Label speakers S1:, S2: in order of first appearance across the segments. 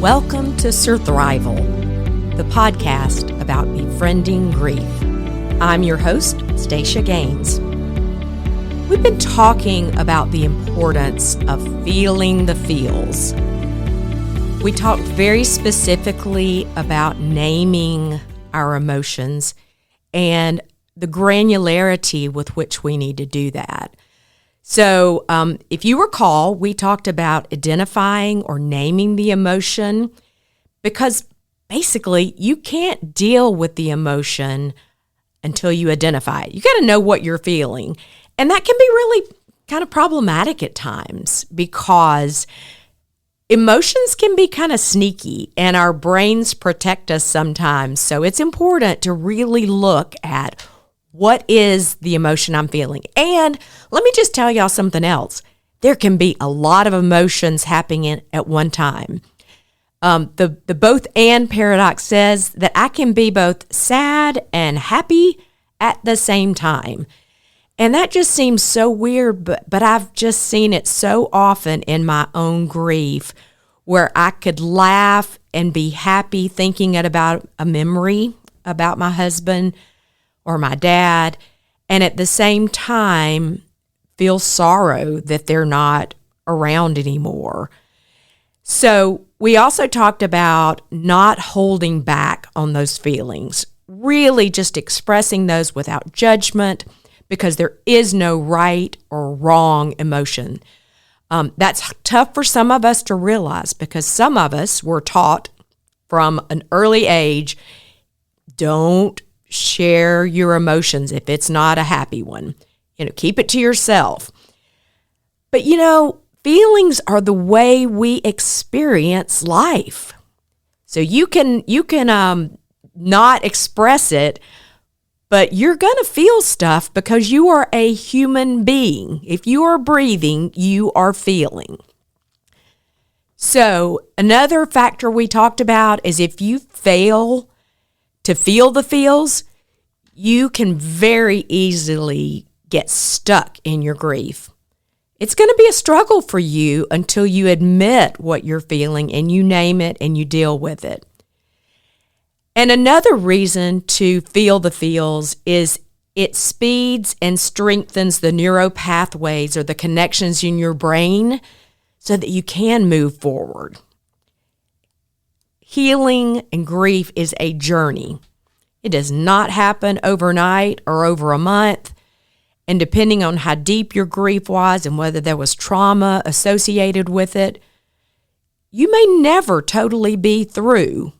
S1: Welcome to Surthrival, the podcast about befriending grief. I'm your host, Stacia Gaines. We've been talking about the importance of feeling the feels. We talked very specifically about naming our emotions and the granularity with which we need to do that. So if you recall, we talked about identifying or naming the emotion because basically you can't deal with the emotion until you identify it. You got to know what you're feeling. And that can be really kind of problematic at times because emotions can be kind of sneaky and our brains protect us sometimes. So it's important to really look at what is the emotion I'm feeling? And let me just tell y'all something else. There can be a lot of emotions happening at one time. The both and paradox says that I can be both sad and happy at the same time. And that just seems so weird, but I've just seen it so often in my own grief where I could laugh and be happy thinking about a memory about my husband or my dad, and at the same time feel sorrow that they're not around anymore. So we also talked about not holding back on those feelings, really just expressing those without judgment because there is no right or wrong emotion. That's tough for some of us to realize because some of us were taught from an early age, don't share your emotions if it's not a happy one. Keep it to yourself. But feelings are the way we experience life. So you can not express it, but you're going to feel stuff because you are a human being. If you are breathing, you are feeling. So another factor we talked about is if you fail to feel the feels, you can very easily get stuck in your grief. It's going to be a struggle for you until you admit what you're feeling and you name it and you deal with it. And another reason to feel the feels is it speeds and strengthens the neural pathways or the connections in your brain so that you can move forward. Healing and grief is a journey. It does not happen overnight or over a month. And depending on how deep your grief was and whether there was trauma associated with it, you may never totally be through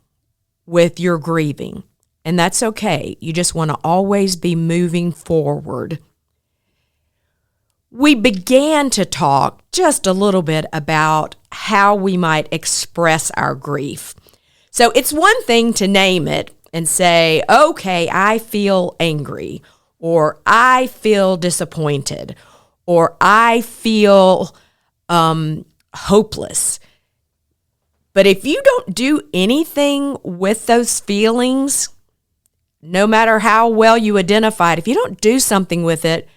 S1: with your grieving. And that's okay. You just want to always be moving forward. We began to talk just a little bit about how we might express our grief. So it's one thing to name it and say, okay, I feel angry, or I feel disappointed, or I feel hopeless. But if you don't do anything with those feelings, no matter how well you identify it, if you don't do something with it,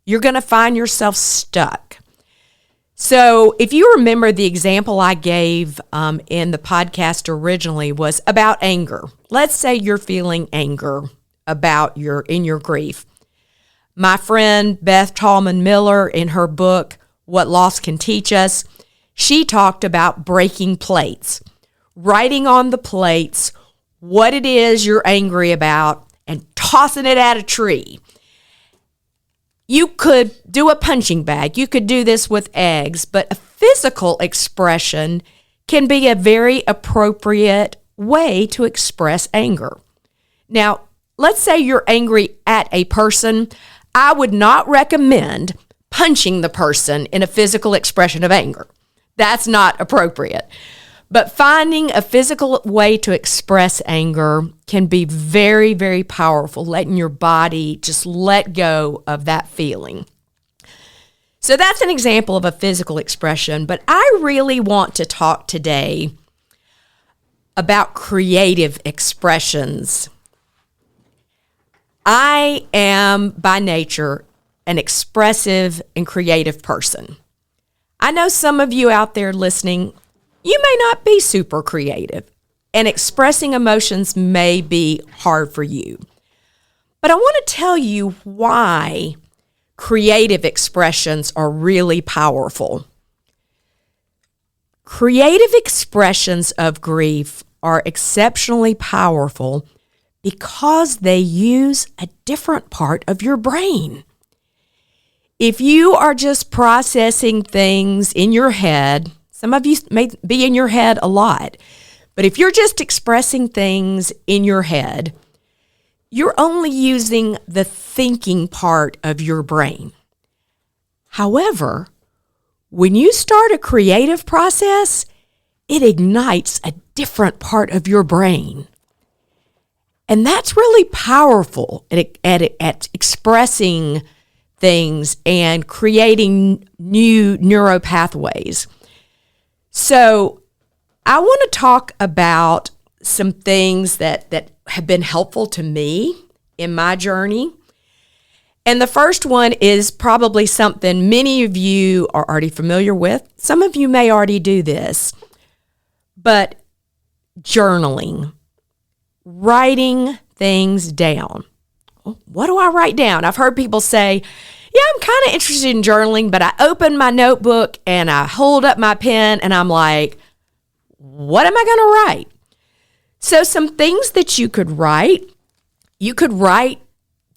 S1: you're going to find yourself stuck. So if you remember the example I gave in the podcast originally was about anger. Let's say you're feeling anger in your grief. My friend Beth Tallman Miller, in her book, What Loss Can Teach Us, she talked about breaking plates, writing on the plates what it is you're angry about and tossing it at a tree. You could do a punching bag. You could do this with eggs, but a physical expression can be a very appropriate way to express anger. Now, let's say you're angry at a person. I would not recommend punching the person in a physical expression of anger. That's not appropriate. But finding a physical way to express anger can be very, very powerful, letting your body just let go of that feeling. So that's an example of a physical expression, but I really want to talk today about creative expressions. I am, by nature, an expressive and creative person. I know some of you out there listening, you may not be super creative, and expressing emotions may be hard for you. But I want to tell you why creative expressions are really powerful. Creative expressions of grief are exceptionally powerful because they use a different part of your brain. If you are just processing things in your head, some of you may be in your head a lot, but if you're just expressing things in your head, you're only using the thinking part of your brain. However, when you start a creative process, it ignites a different part of your brain. And that's really powerful at expressing things and creating new neural pathways. So I want to talk about some things that have been helpful to me in my journey. And the first one is probably something many of you are already familiar with. Some of you may already do this, but journaling, writing things down. What do I write down? I've heard people say, yeah, I'm kind of interested in journaling, but I open my notebook and I hold up my pen and I'm like, what am I going to write? So some things that you could write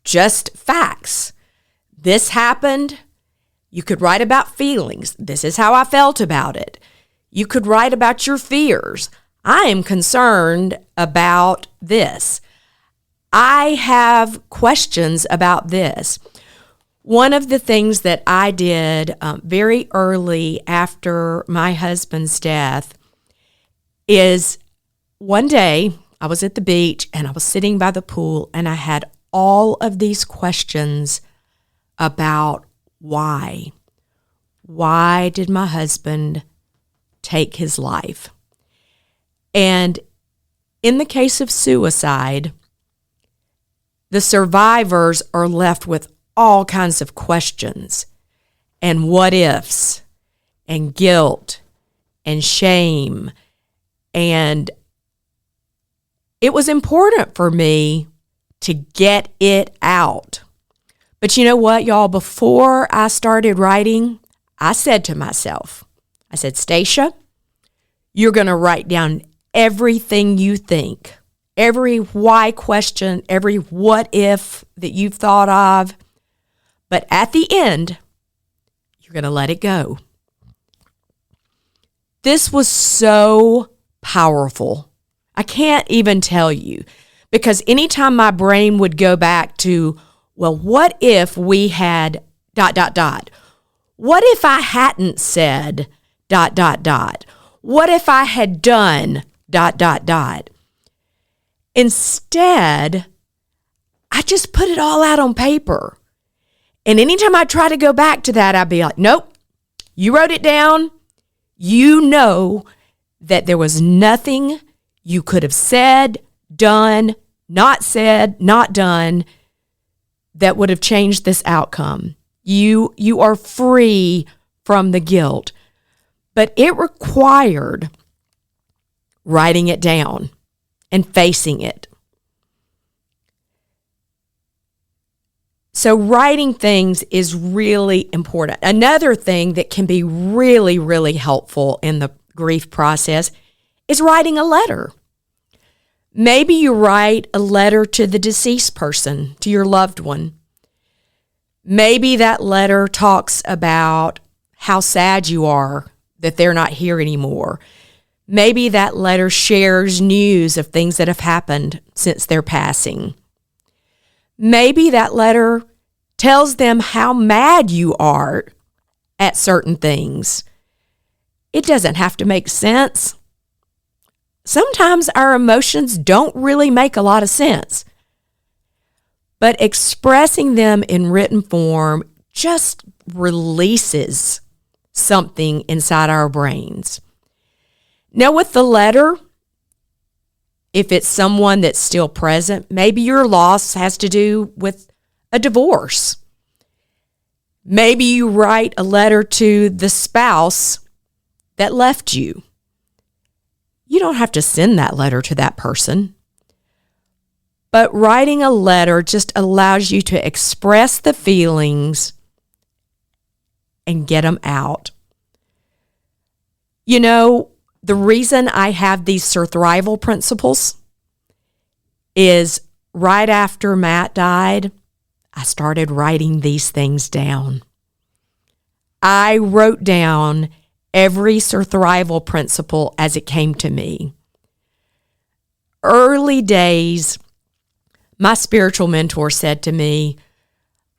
S1: just facts. This happened. You could write about feelings. This is how I felt about it. You could write about your fears. I am concerned about this. I have questions about this. One of the things that I did very early after my husband's death is one day I was at the beach and I was sitting by the pool and I had all of these questions about why. Why did my husband take his life? And in the case of suicide, the survivors are left with all kinds of questions and what ifs and guilt and shame. And it was important for me to get it out. But you know what, y'all? Before I started writing, I said to myself, I said, Stacia, you're going to write down everything you think, every why question, every what if that you've thought of. But at the end, you're going to let it go. This was so powerful. I can't even tell you. Because anytime my brain would go back to, well, what if we had ... What if I hadn't said ... What if I had done ... Instead, I just put it all out on paper. And anytime I try to go back to that, I'd be like, nope, you wrote it down. You know that there was nothing you could have said, done, not said, not done that would have changed this outcome. You are free from the guilt. But it required writing it down and facing it. So writing things is really important. Another thing that can be really, really helpful in the grief process is writing a letter. Maybe you write a letter to the deceased person, to your loved one. Maybe that letter talks about how sad you are that they're not here anymore. Maybe that letter shares news of things that have happened since their passing. Maybe that letter tells them how mad you are at certain things. It doesn't have to make sense. Sometimes our emotions don't really make a lot of sense. But expressing them in written form just releases something inside our brains. Now with the letter, if it's someone that's still present, maybe your loss has to do with a divorce. Maybe you write a letter to the spouse that left you. You don't have to send that letter to that person. But writing a letter just allows you to express the feelings and get them out. You know, the reason I have these Surthrival principles is right after Matt died, I started writing these things down. I wrote down every Surthrival principle as it came to me. Early days, my spiritual mentor said to me,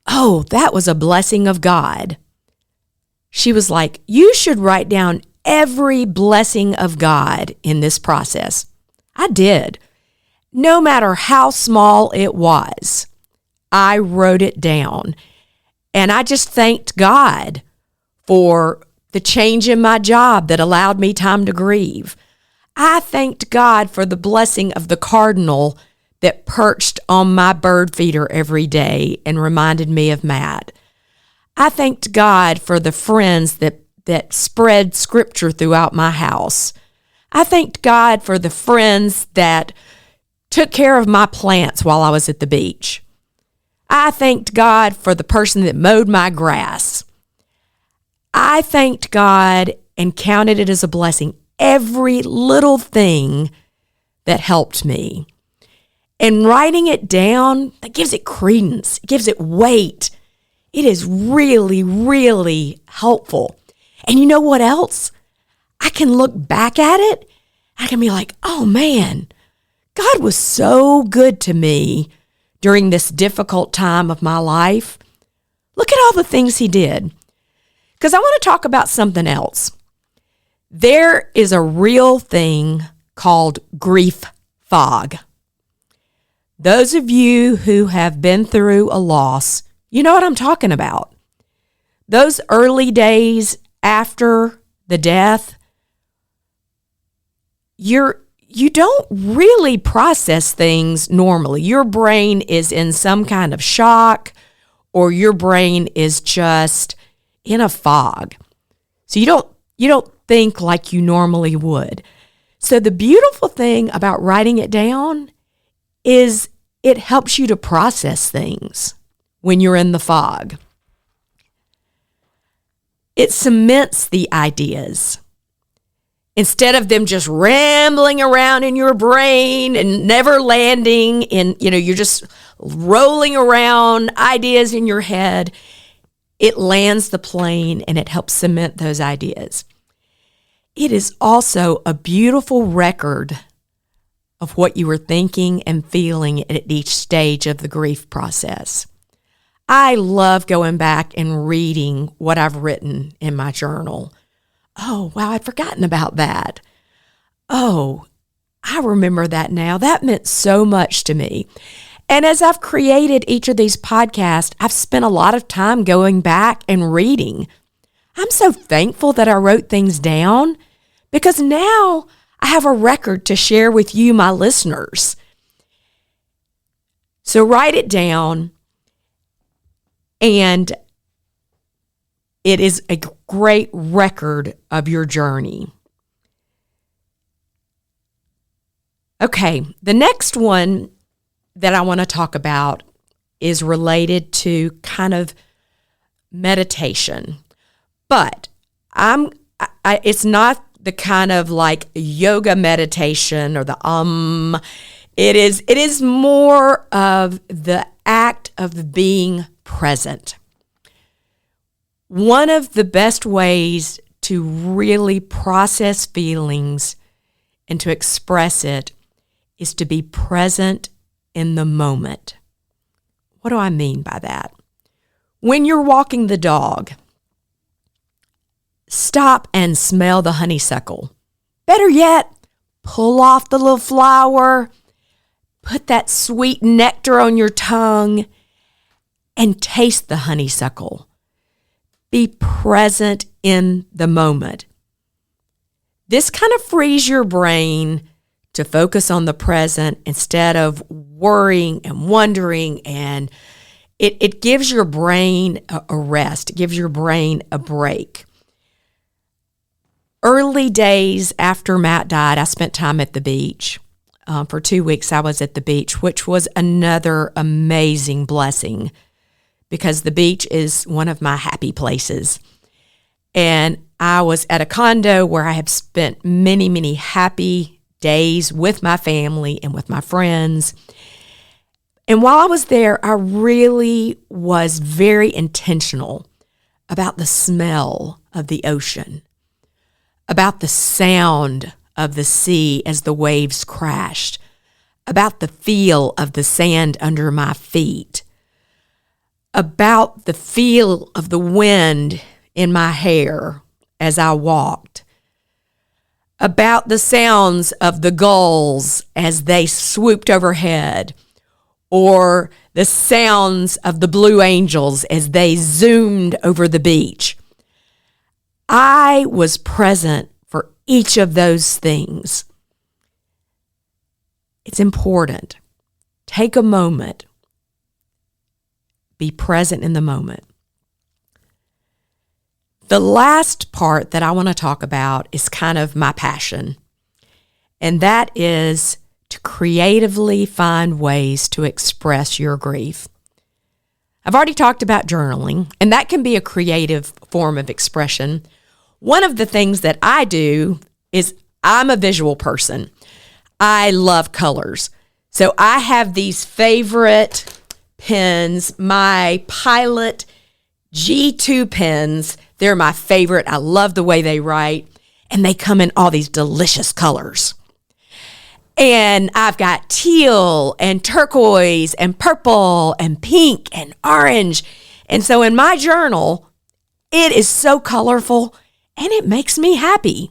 S1: "Oh, that was a blessing of God." She was like, "You should write down every blessing of God in this process." I did. No matter how small it was, I wrote it down. And I just thanked God for the change in my job that allowed me time to grieve. I thanked God for the blessing of the cardinal that perched on my bird feeder every day and reminded me of Matt. I thanked God for the friends that spread scripture throughout my house. I thanked God for the friends that took care of my plants while I was at the beach. I thanked God for the person that mowed my grass. I thanked God and counted it as a blessing, every little thing that helped me. And writing it down, that gives it credence, it gives it weight. It is really, really helpful. And you know what else? I can look back at it, I can be like, oh man, God was so good to me during this difficult time of my life. Look at all the things he did. Because I want to talk about something else. There is a real thing called grief fog. Those of you who have been through a loss, you know what I'm talking about. Those early days after the death, you don't really process things normally. Your brain is in some kind of shock, or your brain is just in a fog. So you don't think like you normally would. So the beautiful thing about writing it down is it helps you to process things when you're in the fog. It cements the ideas. Instead of them just rambling around in your brain and never landing in, you're just rolling around ideas in your head, it lands the plane and it helps cement those ideas. It is also a beautiful record of what you were thinking and feeling at each stage of the grief process. I love going back and reading what I've written in my journal. Oh, wow, I'd forgotten about that. Oh, I remember that now. That meant so much to me. And as I've created each of these podcasts, I've spent a lot of time going back and reading. I'm so thankful that I wrote things down because now I have a record to share with you, my listeners. So write it down, and it is a great record of your journey. Okay, the next one that I want to talk about is related to kind of meditation. But it's not the kind of like yoga meditation or the It is more of the act of being present. One of the best ways to really process feelings and to express it is to be present in the moment. What do I mean by that? When you're walking the dog, stop and smell the honeysuckle. Better yet, pull off the little flower, put that sweet nectar on your tongue, and taste the honeysuckle. Be present in the moment. This kind of frees your brain to focus on the present instead of worrying and wondering, and it gives your brain a rest. It gives your brain a break. early days after Matt died, I spent time at the beach. For 2 weeks, I was at the beach, which was another amazing blessing because the beach is one of my happy places. And I was at a condo where I have spent many, many happy days with my family and with my friends. And while I was there, I really was very intentional about the smell of the ocean, about the sound of the sea as the waves crashed, about the feel of the sand under my feet, about the feel of the wind in my hair as I walked, about the sounds of the gulls as they swooped overhead, or the sounds of the blue angels as they zoomed over the beach. I was present for each of those things. It's important. Take a moment. Be present in the moment. The last part that I want to talk about is kind of my passion, and that is to creatively find ways to express your grief. I've already talked about journaling, and that can be a creative form of expression. One of the things that I do is I'm a visual person. I love colors. So I have these favorite pens, my Pilot G2 pens. They're my favorite. I love the way they write, and they come in all these delicious colors. And I've got teal and turquoise and purple and pink and orange. And so in my journal, it is so colorful and it makes me happy.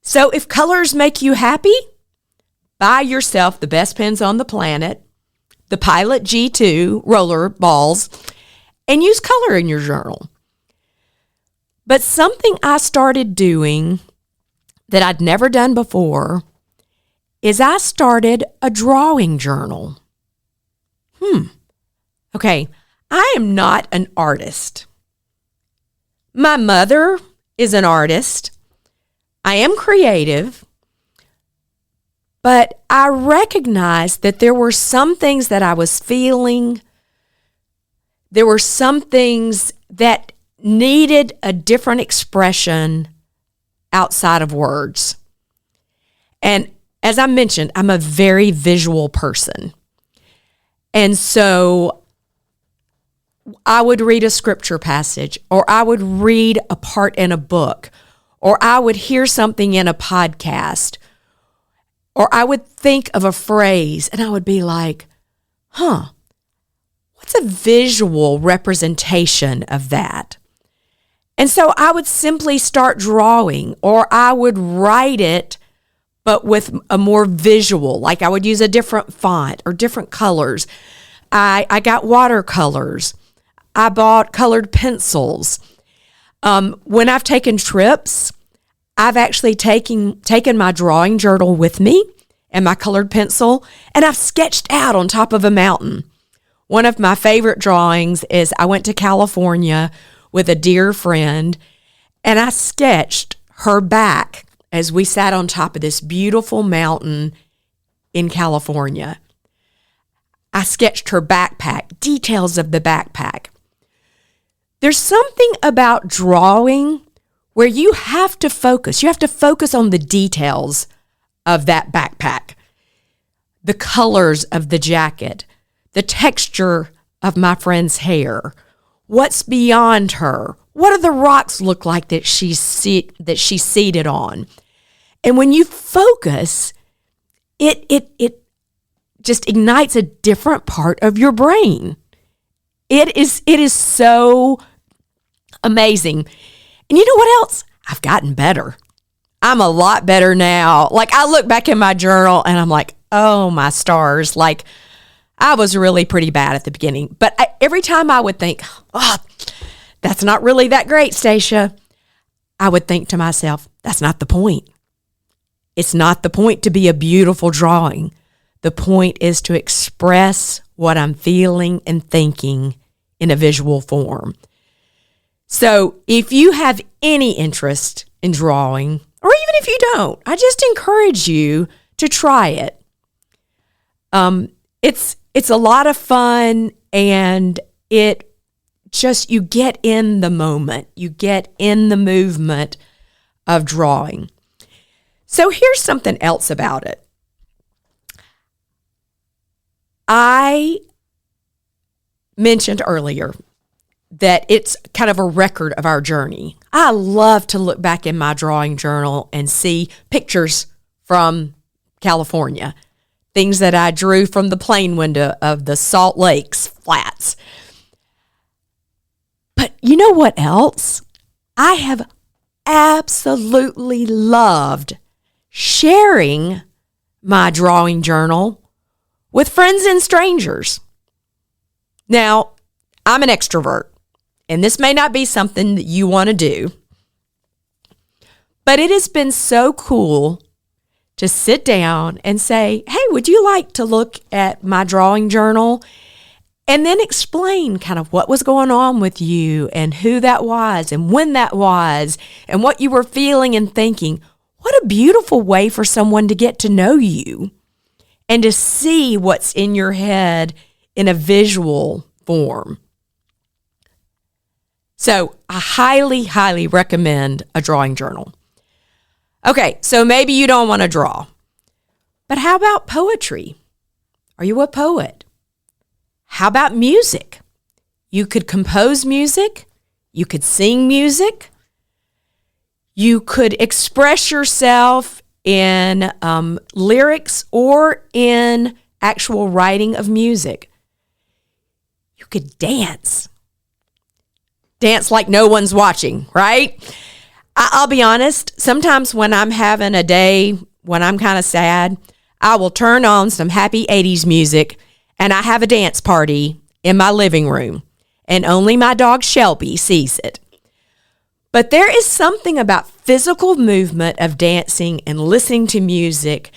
S1: So if colors make you happy, buy yourself the best pens on the planet, the Pilot G2 roller balls, and use color in your journal. But something I started doing that I'd never done before is I started a drawing journal. Okay, I am not an artist. My mother is an artist. I am creative, but I recognized that there were some things that I was feeling. There were some things that needed a different expression outside of words. And as I mentioned, I'm a very visual person. And so I would read a scripture passage, or I would read a part in a book, or I would hear something in a podcast, or I would think of a phrase and I would be like, what's a visual representation of that? And so I would simply start drawing, or I would write it, but with a more visual, like I would use a different font or different colors. I got watercolors. I bought colored pencils. When I've taken trips, I've actually taken my drawing journal with me and my colored pencil, and I've sketched out on top of a mountain. One of my favorite drawings is I went to California with a dear friend, and I sketched her back as we sat on top of this beautiful mountain in California. I sketched her backpack, details of the backpack. There's something about drawing where you have to focus. You have to focus on the details of that backpack, the colors of the jacket, the texture of my friend's hair, what's beyond her, what do the rocks look like that she's seated on. And when you focus, it just ignites a different part of your brain. It is so amazing. And you know what else? I've gotten better. I'm a lot better now. Like, I look back in my journal and I'm like, oh my stars. Like, I was really pretty bad at the beginning. But every time I would think, that's not really that great, Stacia, I would think to myself, that's not the point. It's not the point to be a beautiful drawing. The point is to express what I'm feeling and thinking in a visual form. So if you have any interest in drawing, or even if you don't, I just encourage you to try it. It's a lot of fun, and you get in the moment. You get in the movement of drawing. So here's something else about it. I mentioned earlier that it's kind of a record of our journey. I love to look back in my drawing journal and see pictures from California, things that I drew from the plane window of the Salt Lakes flats. But you know what else? I have absolutely loved sharing my drawing journal with friends and strangers. Now, I'm an extrovert, and this may not be something that you want to do, but it has been so cool to sit down and say, hey, would you like to look at my drawing journal? And then explain kind of what was going on with you and who that was and when that was and what you were feeling and thinking. What a beautiful way for someone to get to know you and to see what's in your head in a visual form. So I highly, highly recommend a drawing journal. Okay, so maybe you don't want to draw, but how about poetry? Are you a poet? How about music? You could compose music. You could sing music. You could express yourself in lyrics or in actual writing of music. You could dance. Dance like no one's watching, right? I'll be honest, sometimes when I'm having a day when I'm kind of sad, I will turn on some happy 80s music and I have a dance party in my living room, and only my dog Shelby sees it. But there is something about physical movement of dancing and listening to music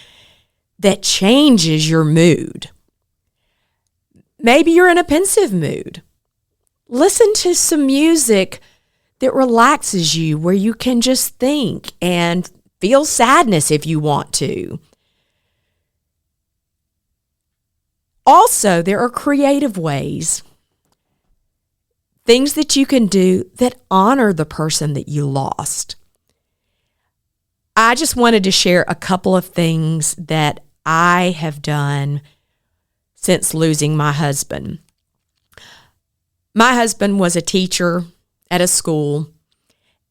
S1: that changes your mood. Maybe you're in a pensive mood. Listen to some music that relaxes you, where you can just think and feel sadness if you want to. Also, there are creative ways, things that you can do that honor the person that you lost. I just wanted to share a couple of things that I have done since losing my husband. My husband was a teacher at a school,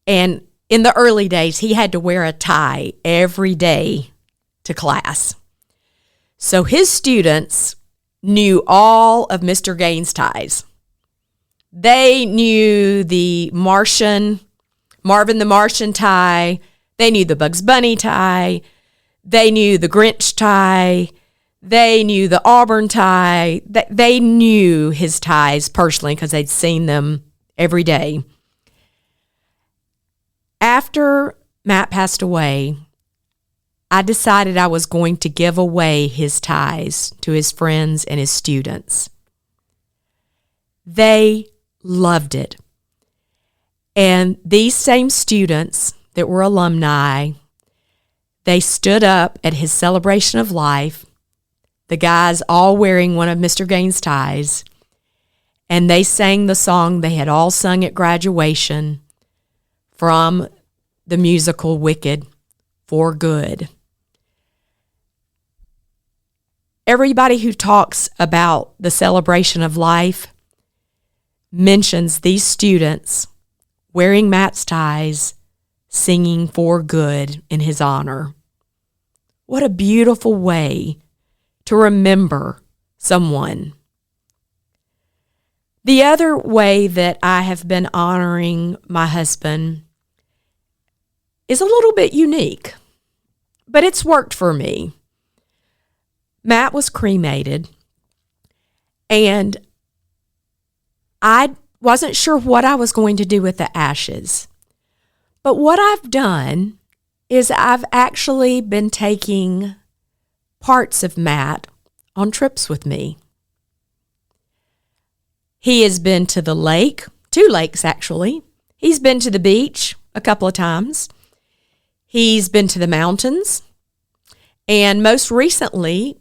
S1: and in the early days, he had to wear a tie every day to class. So his students knew all of Mr. Gaines' ties. They knew the Marvin the Martian tie. They knew the Bugs Bunny tie. They knew the Grinch tie. They knew the Auburn tie. They knew his ties personally because they'd seen them every day. After Matt passed away, I decided I was going to give away his ties to his friends and his students. They loved it. And these same students that were alumni, they stood up at his celebration of life, the guys all wearing one of Mr. Gaines' ties, and they sang the song they had all sung at graduation from the musical Wicked, For Good. Everybody who talks about the celebration of life mentions these students wearing Matt's ties, singing For Good in his honor. What a beautiful way to remember someone. The other way that I have been honoring my husband is a little bit unique, but it's worked for me. Matt was cremated, and I wasn't sure what I was going to do with the ashes. But what I've done is I've actually been taking parts of Matt on trips with me. He has been to the lake, 2 lakes actually. He's been to the beach a couple of times. He's been to the mountains. And most recently,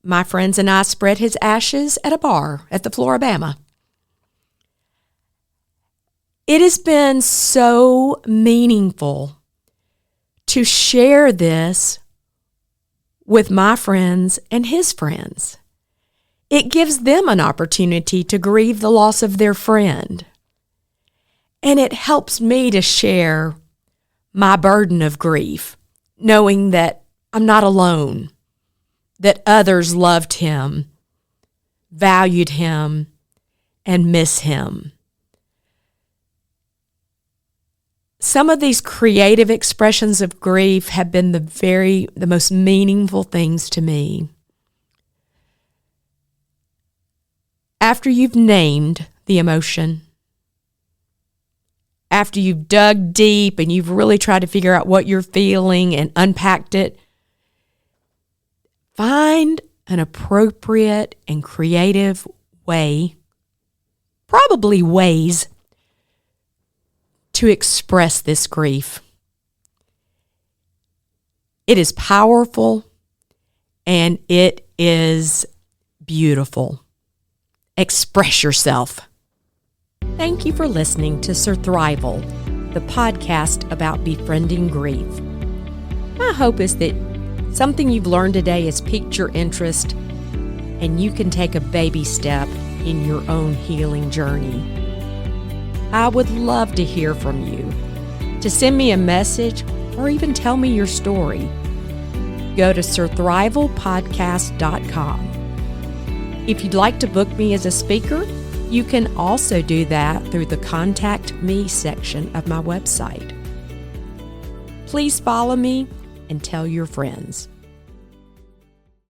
S1: my friends and I spread his ashes at a bar at the Floribama. It has been so meaningful to share this with my friends and his friends. It gives them an opportunity to grieve the loss of their friend. And it helps me to share my burden of grief, knowing that I'm not alone, that others loved him, valued him, and miss him. Some of these creative expressions of grief have been the most meaningful things to me. After you've named the emotion, after you've dug deep and you've really tried to figure out what you're feeling and unpacked it, find an appropriate and creative way, probably ways, to express this grief. It is powerful and it is beautiful. Express yourself. Thank you for listening to Surthrival, the podcast about befriending grief. My hope is that something you've learned today has piqued your interest and you can take a baby step in your own healing journey. I would love to hear from you. To send me a message or even tell me your story, go to surthrivalpodcast.com. If you'd like to book me as a speaker, you can also do that through the Contact Me section of my website. Please follow me and tell your friends.